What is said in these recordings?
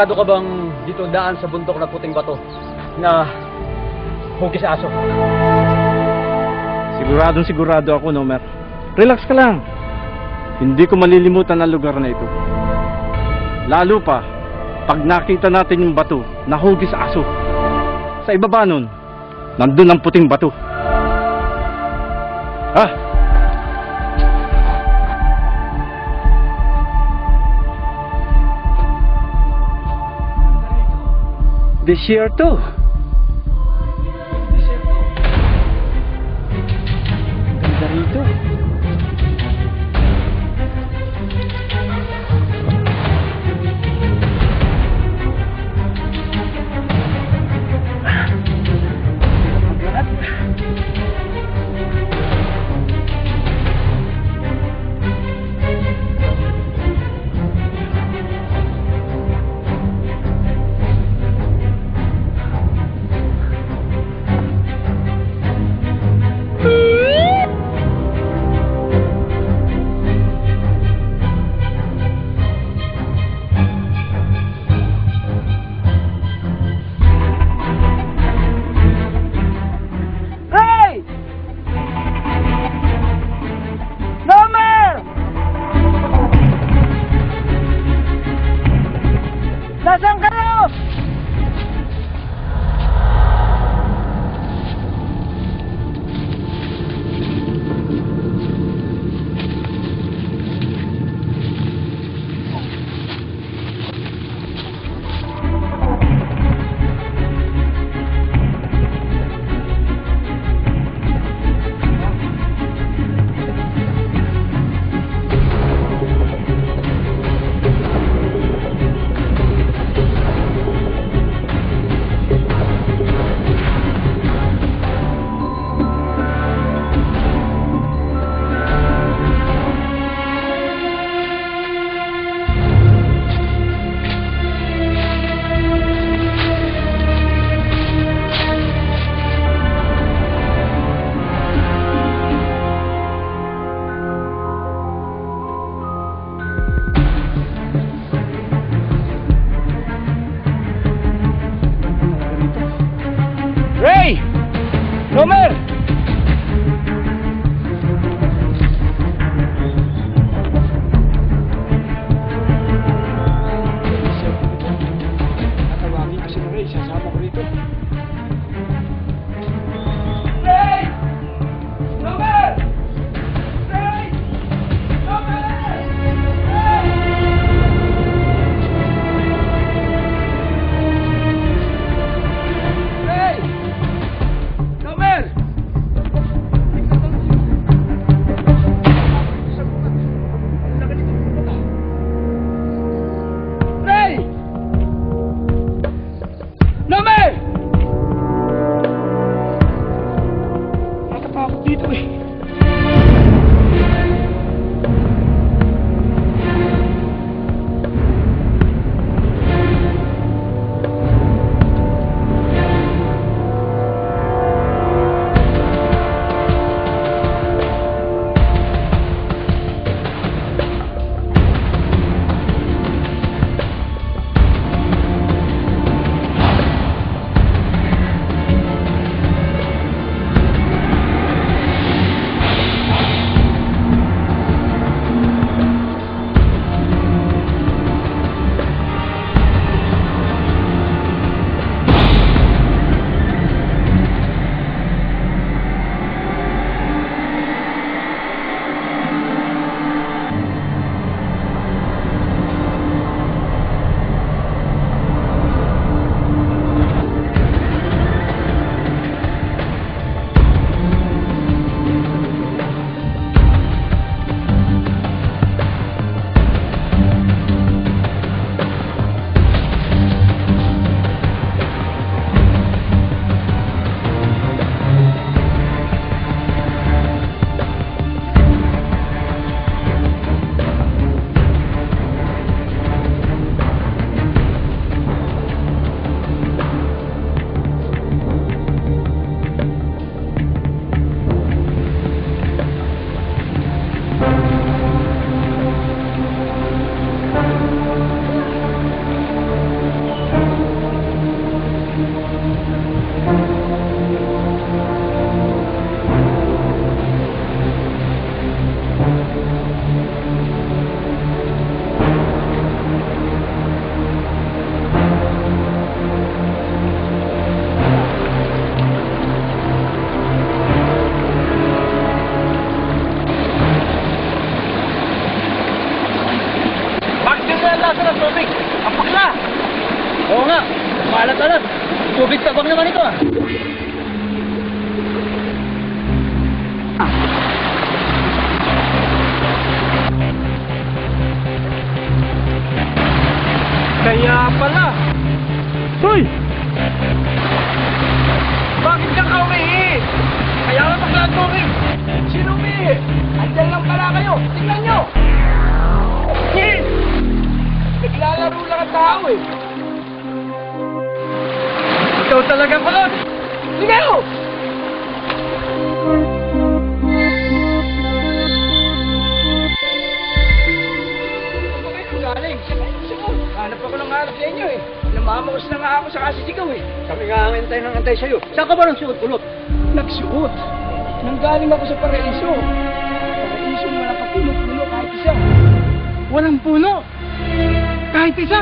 Sigurado ka bang dito daan sa bundok na puting bato na hugis aso? Siguradong sigurado ako, Nomer. Relax ka lang. Hindi ko malilimutan ang lugar na ito. Lalo pa, pag nakita natin yung bato na hugis aso. Sa ibaba nun, nandun ang puting bato. Desierto. Ganda rito. Nasaan kayo? Ray! Romer! Natawagin ko si Ray, sasama ko rito. Ray! Romer! Ray! Romer! Ray! Romer! Alat-alat! Tubig tabang naman ito ah! Kaya pala! Hoy! Bakit ka umihi? Kaya ka bakla tubig! Sino umihi? Andyan lang pala kayo! Tingnan nyo! Yes! Naglalaro lang ang tao eh! Ikaw talaga kulot! Ikaw! Galing. Hanap ako ng hanap sa inyo eh. Namamaos na nga ako sa kasisigaw eh. Kami nga ang antay ng antay sa'yo. Saan ka ba nang suot, kulot? Nagsuot. Nanggaling ako sa paraiso. Paraiso na walang kapuno-puno kahit isa. Walang puno? Kahit isa?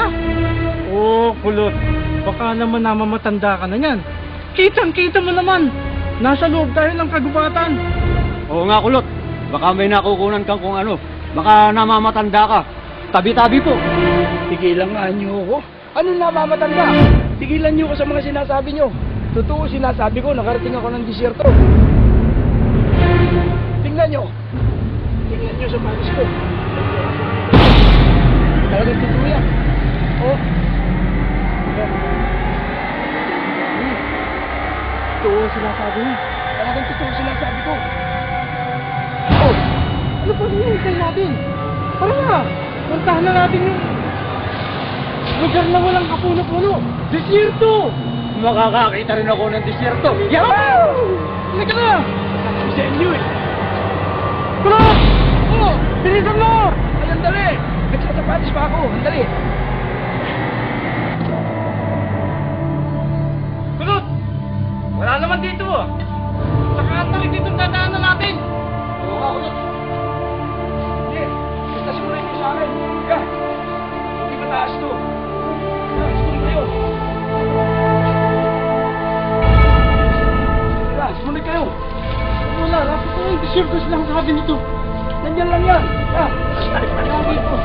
Oh, kulot. Baka naman namamatanda ka na yan. Kitang-kita mo naman. Nasa loob tayo ng kagubatan. Oo nga, kulot. Baka may nakukunan kang kung ano. Baka namamatanda ka. Tabi-tabi po. Tigilan nga niyo ako. Ano namamatanda? Tigilan niyo ko sa mga sinasabi niyo. Totoo sinasabi ko, nakarating ako ng disyerto. Tingnan niyo. Tingnan niyo sa panis ko. Talagang totoo yan. Oh. Totoo sinasabi niyo. Talagang totoo sinasabi ko. Oh. Ano pa hinihintay natin? Para nga. Puntahan na natin yung lugar na walang kapuno-puno. Desierto! Makakakita rin ako ng disyerto. Yahoo! Halika na! Sabi sa inyo eh. Kulot! Oo! Bilisan mo! Ay, andali! Nagsasapatis pa ako. Andali! Kulot! Wala naman dito ah. Saka ang tarik dito dadaanan natin. Oo nga, kulot. Sige, basta simulan niyo sa akin. Yan! Hindi mataas to. Yan, sumunod kayo. Yan, sumunod kayo. Wala, rapid ko yung desiertos lang sabi nito. Nandyan lang yan. Yan, yan dito.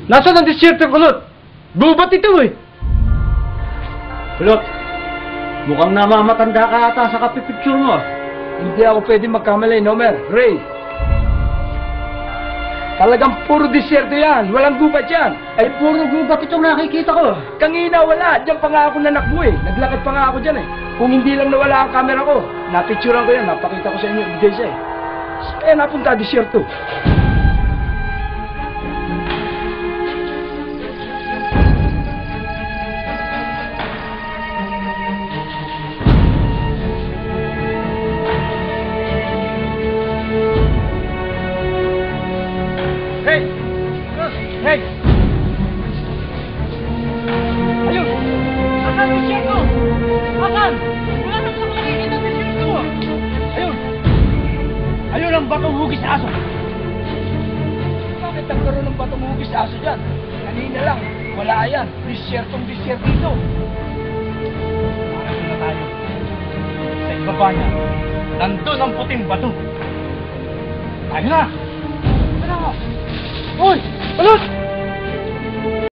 Nasaan ang disyerto, kulot? Gubat ito eh. Kulot, mukhang namamatanda ka ata sa kapipicture mo. Hindi ako pwede magkamali, Nomer. Ray. Talagang puro disyerto yan. Walang gubat yan. Ay, puro gubat itong nakikita ko. Kangina wala. Diyan pa nga ako nanakbo eh. Naglakad pa nga ako dyan eh. Kung hindi lang nawala ang camera ko, napicturean ko yan. Napakita ko sa inyo. Bigay siya eh. Kaya napunta disyerto. Hey! Hey! Ayun! Asan ang disyerto? Asan? Wala nang nakikita ang disyerto. Ayun! Ayun ang batong hugis sa aso. Bakit nagkaroon ng batong hugis sa aso dyan? Kanina lang, wala yan. Disyertong disyerto ito. Parating na tayo. Sa ibaba niya, nandun ang puting bato. Tayo na! Ano? Hoy! Balot!